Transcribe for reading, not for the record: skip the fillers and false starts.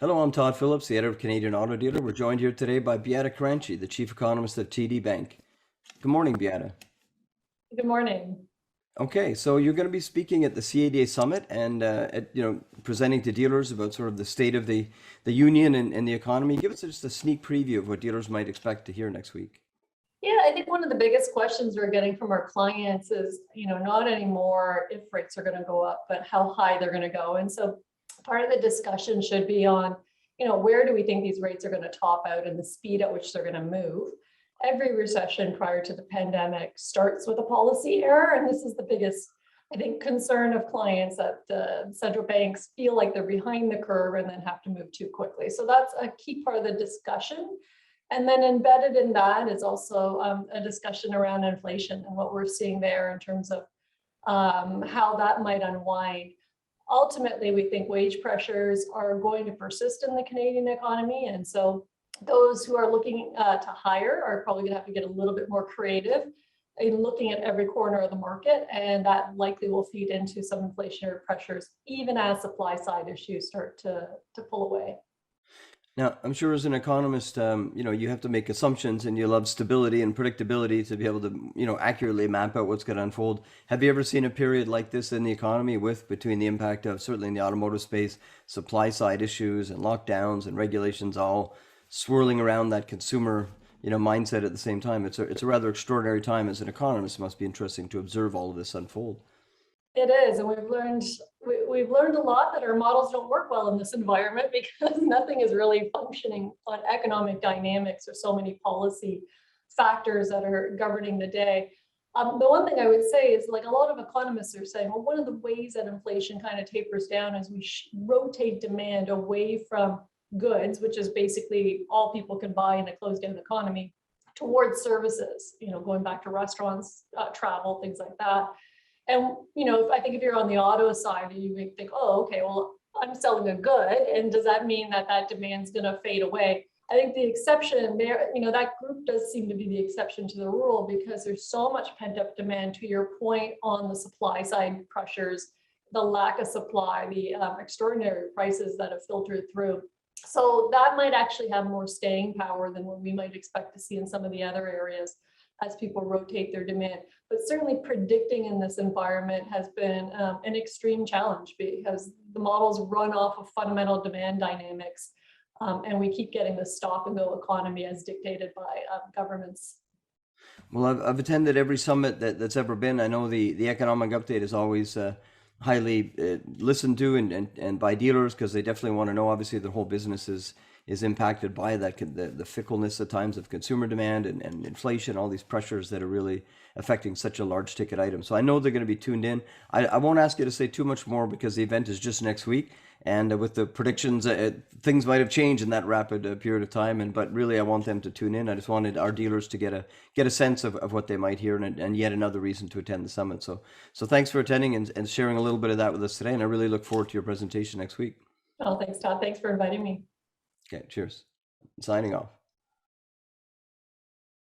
Hello, I'm Todd Phillips, the editor of Canadian Auto Dealer. We're joined here today by Beata Caranci, the chief economist of TD Bank. Good morning, Beata. Good morning. Okay, so you're going to be speaking at the CADA Summit and presenting to dealers about sort of the state of the union and the economy. Give us just a sneak preview of what dealers might expect to hear next week. Yeah, I think one of the biggest questions we're getting from our clients is, not anymore if rates are going to go up, but how high they're going to go. And so part of the discussion should be on, where do we think these rates are going to top out and the speed at which they're going to move. Every recession prior to the pandemic starts with a policy error. And this is the biggest, I think, concern of clients, that the central banks feel like they're behind the curve and then have to move too quickly. So that's a key part of the discussion. And then embedded in that is also a discussion around inflation and what we're seeing there in terms of how that might unwind. Ultimately, we think wage pressures are going to persist in the Canadian economy. And so those who are looking to hire are probably going to have to get a little bit more creative in looking at every corner of the market. And that likely will feed into some inflationary pressures, even as supply side issues start to pull away. Now, I'm sure as an economist, you have to make assumptions and you love stability and predictability to be able to, accurately map out what's going to unfold. Have you ever seen a period like this in the economy between the impact of certainly in the automotive space, supply side issues and lockdowns and regulations all swirling around that consumer, mindset at the same time? It's a rather extraordinary time as an economist. It must be interesting to observe all of this unfold. It is, and we've learned a lot that our models don't work well in this environment because nothing is really functioning on economic dynamics or so many policy factors that are governing the day. The one thing I would say is, like, a lot of economists are saying, well, one of the ways that inflation kind of tapers down is we rotate demand away from goods, which is basically all people can buy in a closed down economy, towards services, going back to restaurants, travel, things like that. And, I think if you're on the auto side, you may think, oh, okay, well, I'm selling a good. And does that mean that that demand's going to fade away? I think the exception there, that group does seem to be the exception to the rule, because there's so much pent up demand, to your point, on the supply side pressures, the lack of supply, the extraordinary prices that have filtered through. So that might actually have more staying power than what we might expect to see in some of the other areas as people rotate their demand. But certainly predicting in this environment has been an extreme challenge, because the models run off of fundamental demand dynamics, and we keep getting the stop and go economy as dictated by governments. Well, I've attended every summit that's ever been. I know the economic update is always highly listened to and by dealers, because they definitely want to know. Obviously, the whole business is impacted by that, the fickleness at times of consumer demand and inflation, all these pressures that are really affecting such a large ticket item. So I know they're going to be tuned in. I won't ask you to say too much more because the event is just next week. And with the predictions, things might have changed in that rapid period of time. But really, I want them to tune in. I just wanted our dealers to get a sense of what they might hear, and yet another reason to attend the summit. So thanks for attending and sharing a little bit of that with us today. And I really look forward to your presentation next week. Oh, thanks, Todd. Thanks for inviting me. Okay, cheers. Signing off.